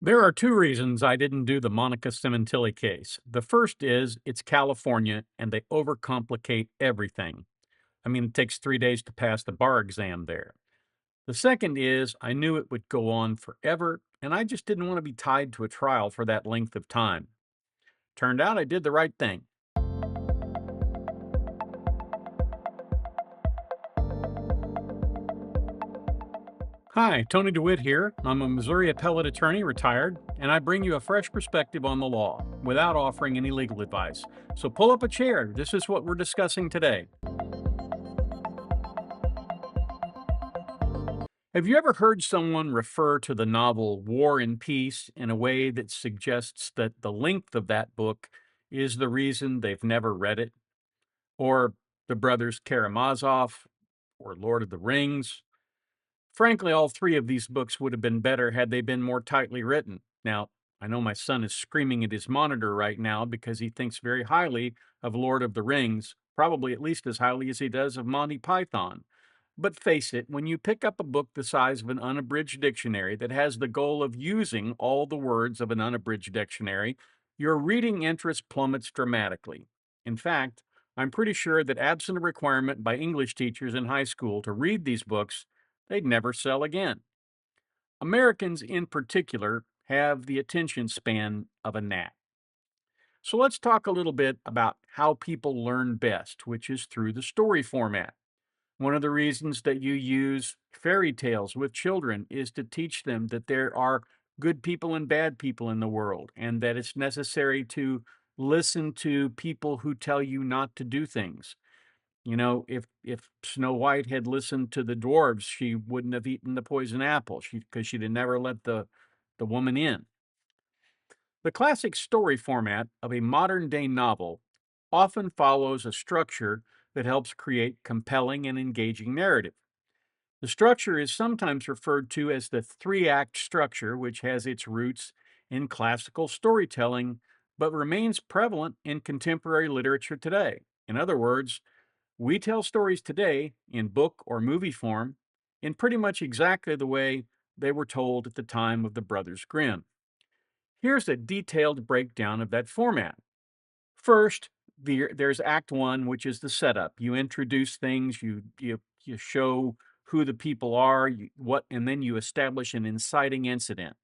There are two reasons I didn't do the Monica Cementilli case. The first is it's California and they overcomplicate everything. I mean, it takes 3 days to pass the bar exam there. The second is I knew it would go on forever and I just didn't want to be tied to a trial for that length of time. Turned out I did the right thing. Hi, Tony DeWitt here. I'm a Missouri appellate attorney, retired, and I bring you a fresh perspective on the law without offering any legal advice. So pull up a chair. This is what we're discussing today. Have you ever heard someone refer to the novel War and Peace in a way that suggests that the length of that book is the reason they've never read it? Or The Brothers Karamazov, or Lord of the Rings? Frankly, all three of these books would have been better had they been more tightly written. Now, I know my son is screaming at his monitor right now because he thinks very highly of Lord of the Rings, probably at least as highly as he does of Monty Python. But face it, when you pick up a book the size of an unabridged dictionary that has the goal of using all the words of an unabridged dictionary, your reading interest plummets dramatically. In fact, I'm pretty sure that absent a requirement by English teachers in high school to read these books, they'd never sell again. Americans, in particular, have the attention span of a gnat. So let's talk a little bit about how people learn best, which is through the story format. One of the reasons that you use fairy tales with children is to teach them that there are good people and bad people in the world, and that it's necessary to listen to people who tell you not to do things. You know, if Snow White had listened to the dwarves, she wouldn't have eaten the poison apple, because she'd have never let the woman in. The classic story format of a modern day novel often follows a structure that helps create compelling and engaging narrative. The structure is sometimes referred to as the three-act structure, which has its roots in classical storytelling but remains prevalent in contemporary literature today. In other words, we tell stories today in book or movie form in pretty much exactly the way they were told at the time of the Brothers Grimm. Here's a detailed breakdown of that format. First, there's Act One, which is the setup. You introduce things, you show who the people are, and then you establish an inciting incident.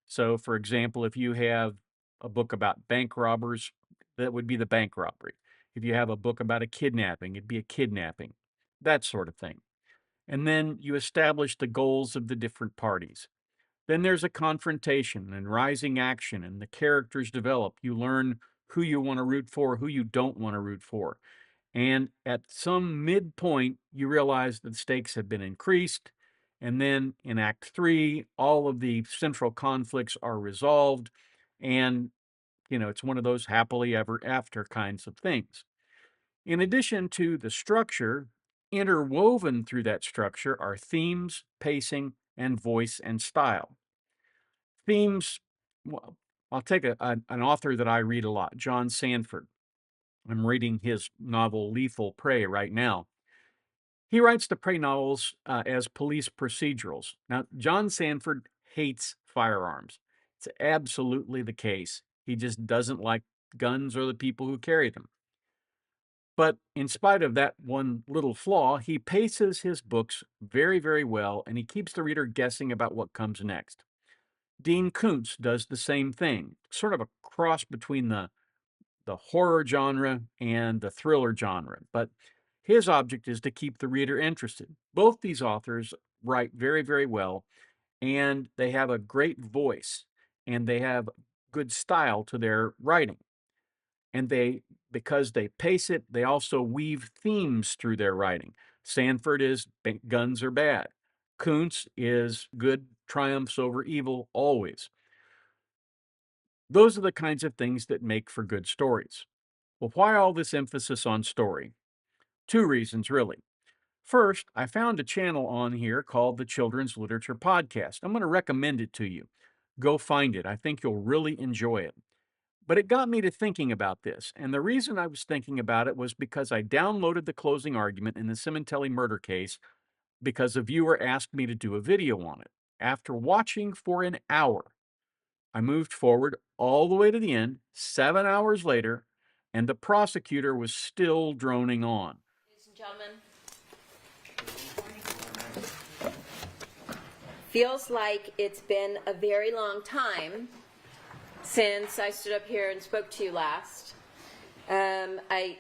So, for example, if you have a book about bank robbers, that would be the bank robbery. If you have a book about a kidnapping, it'd be a kidnapping, that sort of thing. And then you establish the goals of the different parties. Then there's a confrontation and rising action, and the characters develop. You learn who you want to root for, who you don't want to root for. And at some midpoint, you realize that the stakes have been increased. And then in Act Three, all of the central conflicts are resolved. And, it's one of those happily ever after kinds of things. In addition to the structure, interwoven through that structure are themes, pacing, and voice and style. Themes, well, I'll take an author that I read a lot, John Sanford. I'm reading his novel Lethal Prey right now. He writes the prey novels as police procedurals. Now, John Sanford hates firearms. It's absolutely the case. He just doesn't like guns or the people who carry them. But in spite of that one little flaw, he paces his books very, very well, and he keeps the reader guessing about what comes next. Dean Koontz does the same thing, sort of a cross between the horror genre and the thriller genre, but his object is to keep the reader interested. Both these authors write very, very well, and they have a great voice, and they have good style to their writing. And because they pace it, they also weave themes through their writing. Sanford is guns are bad. Kuntz is good triumphs over evil always. Those are the kinds of things that make for good stories. Well, why all this emphasis on story? Two reasons, really. First, I found a channel on here called the Children's Literature Podcast. I'm going to recommend it to you. Go find it. I think you'll really enjoy it. But it got me to thinking about this. And the reason I was thinking about it was because I downloaded the closing argument in the Cementelli murder case because a viewer asked me to do a video on it. After watching for an hour, I moved forward all the way to the end, 7 hours later, and the prosecutor was still droning on. Ladies and gentlemen, feels like it's been a very long time since I stood up here and spoke to you last. I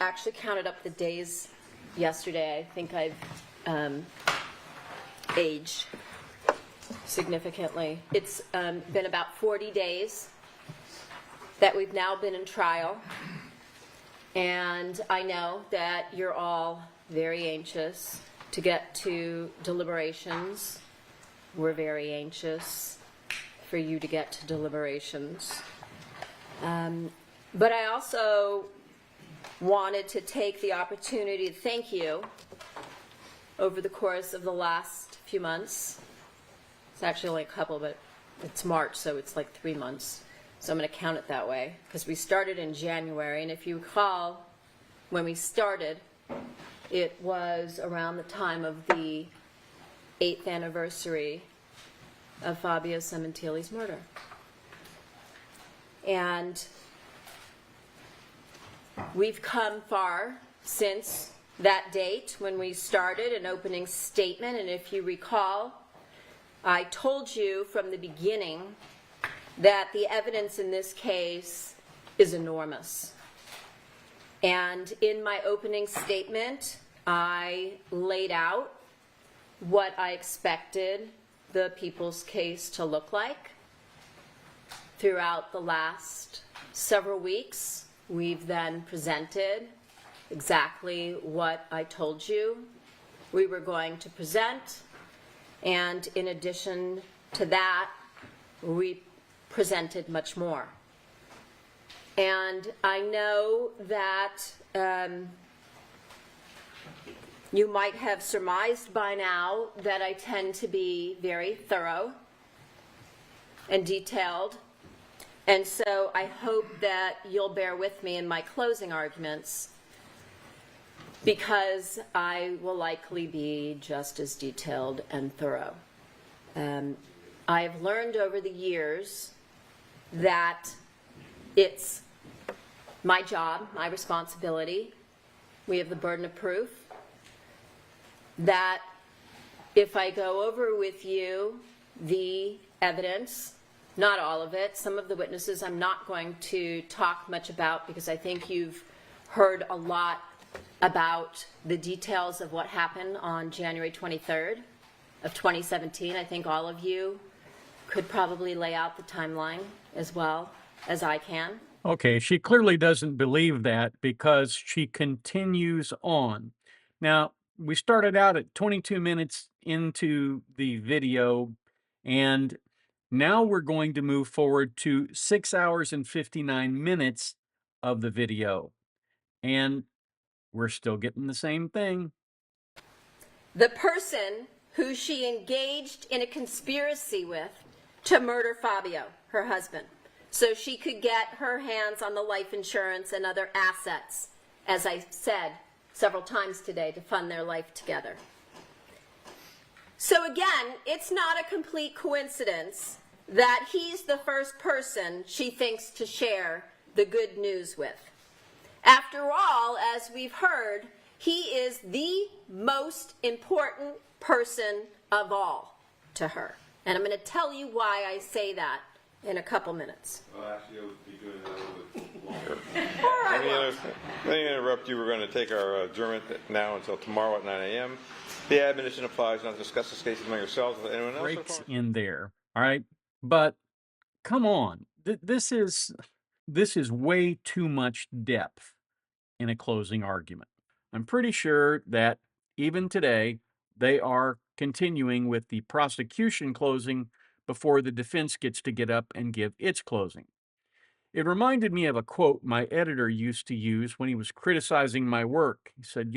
actually counted up the days yesterday. I think I've aged significantly. It's been about 40 days that we've now been in trial, and I know that you're all very anxious to get to deliberations. We're very anxious for you to get to deliberations. But I also wanted to take the opportunity to thank you over the course of the last few months. It's actually only a couple, but it's March, so it's like 3 months. So I'm going to count it that way, because we started in January, and if you recall, when we started, it was around the time of the 8th anniversary of Fabio Sementili's murder. And we've come far since that date when we started an opening statement, and if you recall, I told you from the beginning that the evidence in this case is enormous. And in my opening statement, I laid out what I expected the people's case to look like. Throughout the last several weeks, we've then presented exactly what I told you we were going to present. And in addition to that, we presented much more. And I know that you might have surmised by now that I tend to be very thorough and detailed. And so I hope that you'll bear with me in my closing arguments, because I will likely be just as detailed and thorough. I have learned over the years that it's my job, my responsibility, we have the burden of proof, that if I go over with you the evidence, not all of it, some of the witnesses I'm not going to talk much about, because I think you've heard a lot about the details of what happened on January 23rd of 2017. I think all of you could probably lay out the timeline as well as I can. Okay, she clearly doesn't believe that because she continues on. Now, we started out at 22 minutes into the video, and now we're going to move forward to 6 hours and 59 minutes of the video. And we're still getting the same thing. The person who she engaged in a conspiracy with to murder Fabio, her husband, so she could get her hands on the life insurance and other assets, as I said several times today, to fund their life together. So again, it's not a complete coincidence that he's the first person she thinks to share the good news with. After all, as we've heard, he is the most important person of all to her. And I'm going to tell you why I say that in a couple minutes. Well, actually, I would be doing that a little bit longer. Let me interrupt you. We're going to take our adjournment now until tomorrow at 9 a.m. The admonition applies not to discuss this case among yourselves with anyone else. Breaks in there, all right? But come on, this is way too much depth in a closing argument. I'm pretty sure that even today they are continuing with the prosecution closing before the defense gets to get up and give its closing. It reminded me of a quote my editor used to use when he was criticizing my work. He said,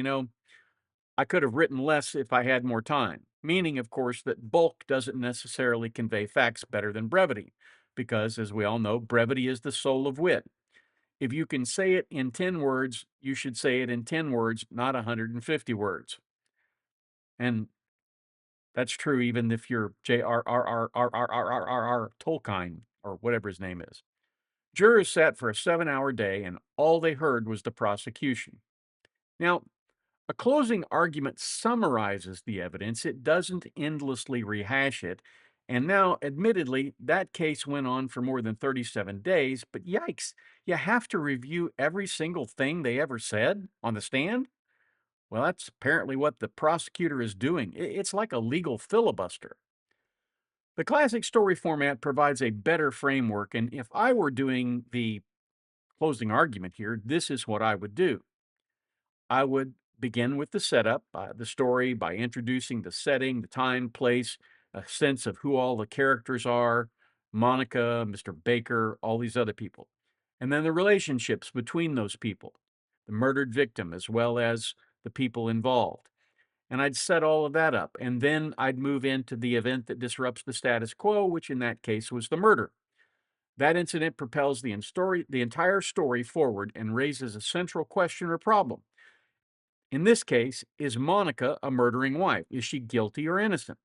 I could have written less if I had more time, meaning, of course, that bulk doesn't necessarily convey facts better than brevity, because, as we all know, brevity is the soul of wit. If you can say it in 10 words, you should say it in 10 words, not 150 words. And that's true even if you're J.R.R.R.R.R.R.R.R. Tolkien or whatever his name is. Jurors sat for a 7-hour day, and all they heard was the prosecution. Now, a closing argument summarizes the evidence, it doesn't endlessly rehash it. And now, admittedly, that case went on for more than 37 days, but yikes, you have to review every single thing they ever said on the stand? Well, that's apparently what the prosecutor is doing. It's like a legal filibuster. The classic story format provides a better framework, and if I were doing the closing argument here, this is what I would do. I would begin with the setup, the story, by introducing the setting, the time, place, a sense of who all the characters are, Monica, Mr. Baker, all these other people. And then the relationships between those people, the murdered victim, as well as the people involved. And I'd set all of that up. And then I'd move into the event that disrupts the status quo, which in that case was the murder. That incident propels the entire story forward and raises a central question or problem. In this case, is Monica a murdering wife? Is she guilty or innocent?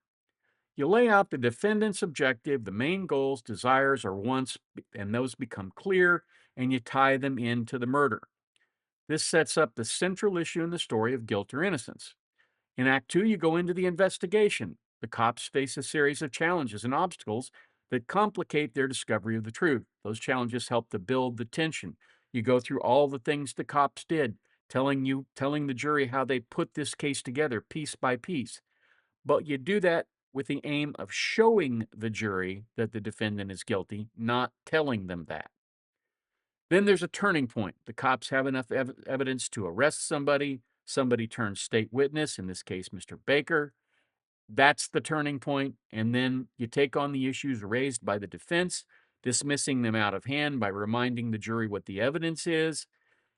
You lay out the defendant's objective, the main goals, desires, or wants, and those become clear, and you tie them into the murder. This sets up the central issue in the story of guilt or innocence. In Act 2, you go into the investigation. The cops face a series of challenges and obstacles that complicate their discovery of the truth. Those challenges help to build the tension. You go through all the things the cops did, telling the jury how they put this case together piece by piece. But you do that with the aim of showing the jury that the defendant is guilty, not telling them that. Then there's a turning point. The cops have enough evidence to arrest somebody. Somebody turns state witness, in this case, Mr. Baker. That's the turning point. And then you take on the issues raised by the defense, dismissing them out of hand by reminding the jury what the evidence is,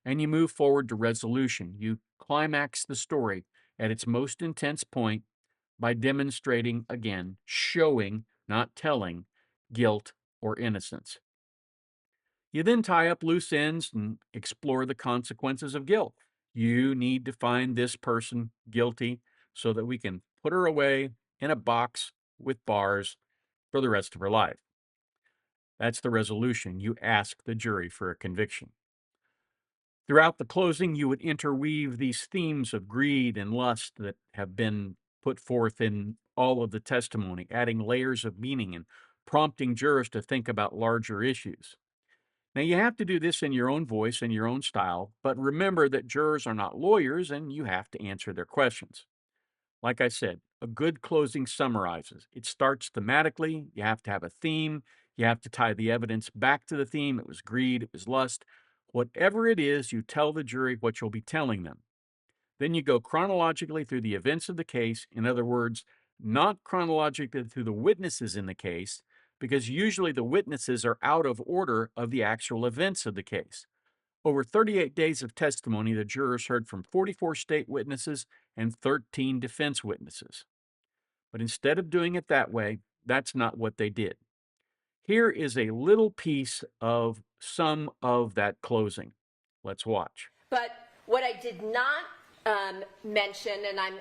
and you move forward to resolution. You climax the story at its most intense point by demonstrating, again, showing, not telling, guilt or innocence. You then tie up loose ends and explore the consequences of guilt. You need to find this person guilty so that we can put her away in a box with bars for the rest of her life. That's the resolution. You ask the jury for a conviction. Throughout the closing, you would interweave these themes of greed and lust that have been put forth in all of the testimony, adding layers of meaning and prompting jurors to think about larger issues. Now, you have to do this in your own voice and your own style, but remember that jurors are not lawyers and you have to answer their questions. Like I said, a good closing summarizes. It starts thematically, you have to have a theme, you have to tie the evidence back to the theme. It was greed, it was lust. Whatever it is, you tell the jury what you'll be telling them. Then you go chronologically through the events of the case. In other words, not chronologically through the witnesses in the case, because usually the witnesses are out of order of the actual events of the case. Over 38 days of testimony, the jurors heard from 44 state witnesses and 13 defense witnesses. But instead of doing it that way, that's not what they did. Here is a little piece of some of that closing. Let's watch. But what I did not mention,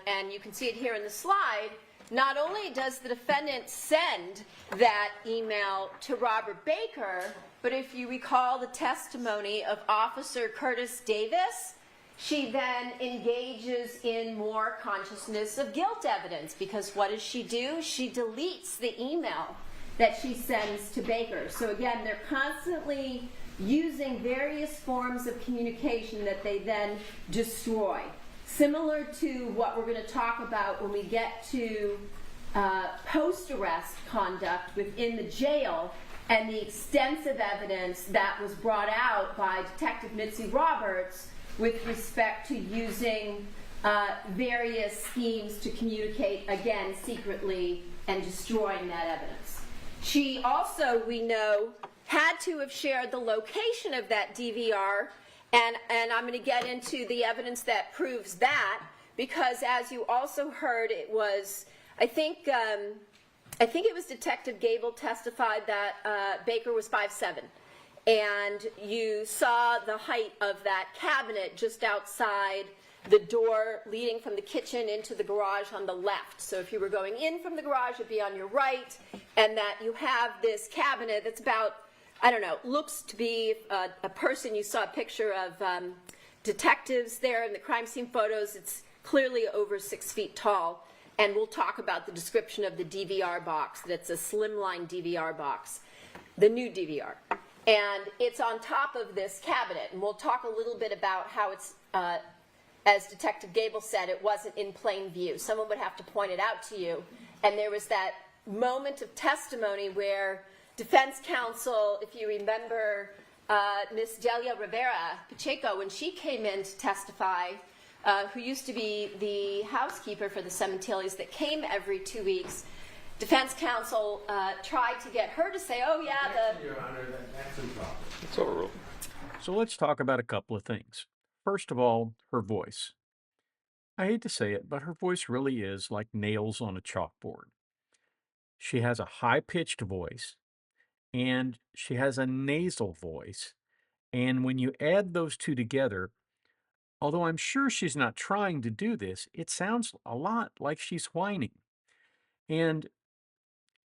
and you can see it here in the slide, not only does the defendant send that email to Robert Baker, but if you recall the testimony of Officer Curtis Davis, she then engages in more consciousness of guilt evidence, because what does she do? She deletes the email that she sends to Baker. So again, they're constantly using various forms of communication that they then destroy. Similar to what we're going to talk about when we get to post-arrest conduct within the jail and the extensive evidence that was brought out by Detective Mitzi Roberts with respect to using various schemes to communicate, again, secretly and destroying that evidence. She also, we know, had to have shared the location of that DVR, and I'm going to get into the evidence that proves that, because as you also heard, it was, I think it was Detective Gable testified that Baker was 5'7", and you saw the height of that cabinet just outside the door leading from the kitchen into the garage on the left. So if you were going in from the garage, it'd be on your right. and that you have this cabinet that's about, I don't know, looks to be a person. You saw a picture of detectives there in the crime scene photos. It's clearly over 6 feet tall, and we'll talk about the description of the DVR box, that it's a slimline DVR box, the new DVR. And it's on top of this cabinet, and we'll talk a little bit about how it's, as Detective Gable said, it wasn't in plain view. Someone would have to point it out to you. And there was that moment of testimony where defense counsel, if you remember, Miss Delia Rivera Pacheco, when she came in to testify, who used to be the housekeeper for the cemeteries that came every 2 weeks, defense counsel tried to get her to say, oh yeah, Your Honor, that's improper. It's overruled. So let's talk about a couple of things. First of all, her voice. I hate to say it, but her voice really is like nails on a chalkboard. She has a high-pitched voice, and she has a nasal voice. And when you add those two together, although I'm sure she's not trying to do this, it sounds a lot like she's whining. And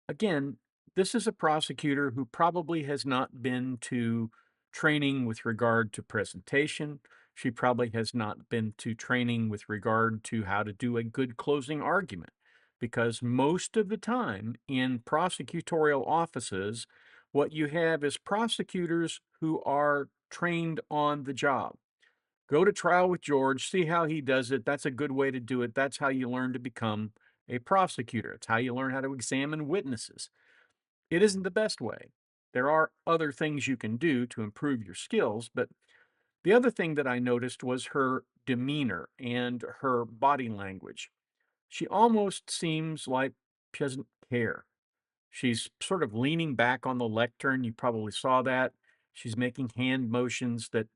again, this is a prosecutor who probably has not been to training with regard to presentation. She probably has not been to training with regard to how to do a good closing argument. Because most of the time in prosecutorial offices, what you have is prosecutors who are trained on the job. Go to trial with George, see how he does it. That's a good way to do it. That's how you learn to become a prosecutor. It's how you learn how to examine witnesses. It isn't the best way. There are other things you can do to improve your skills, but the other thing that I noticed was her demeanor and her body language. She almost seems like she doesn't care. She's sort of leaning back on the lectern. You probably saw that. She's making hand motions that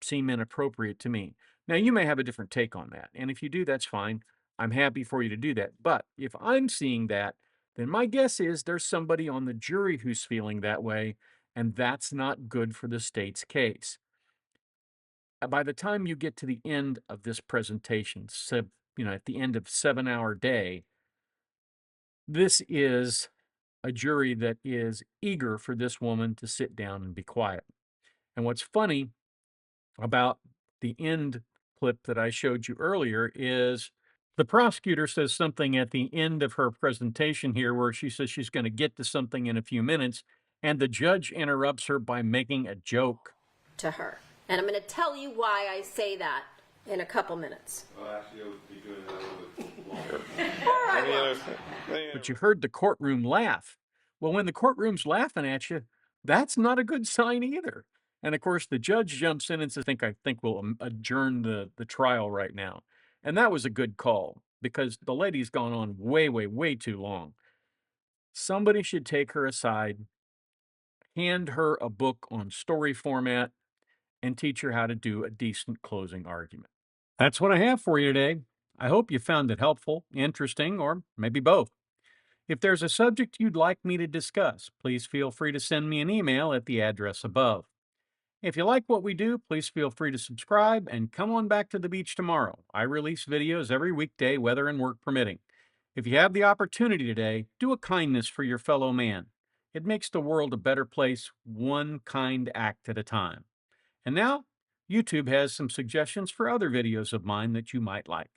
seem inappropriate to me. Now, you may have a different take on that. And if you do, that's fine. I'm happy for you to do that. But if I'm seeing that, then my guess is there's somebody on the jury who's feeling that way, and that's not good for the state's case. By the time you get to the end of this presentation, at the end of 7-hour day, this is a jury that is eager for this woman to sit down and be quiet. And what's funny about the end clip that I showed you earlier is the prosecutor says something at the end of her presentation here where she says she's going to get to something in a few minutes, and the judge interrupts her by making a joke. to her. And I'm going to tell you why I say that in a couple minutes. Well, actually, you'll be doing that a little bit longer. But you heard the courtroom laugh. Well, when the courtroom's laughing at you, that's not a good sign either. And of course, the judge jumps in and says, I think we'll adjourn the trial right now. And that was a good call because the lady's gone on way, way, way too long. Somebody should take her aside, hand her a book on story format, and teach her how to do a decent closing argument. That's what I have for you today. I hope you found it helpful, interesting, or maybe both. If there's a subject you'd like me to discuss, please feel free to send me an email at the address above. If you like what we do, please feel free to subscribe and come on back to the beach tomorrow. I release videos every weekday, weather and work permitting. If you have the opportunity today, do a kindness for your fellow man. It makes the world a better place, one kind act at a time. And now, YouTube has some suggestions for other videos of mine that you might like.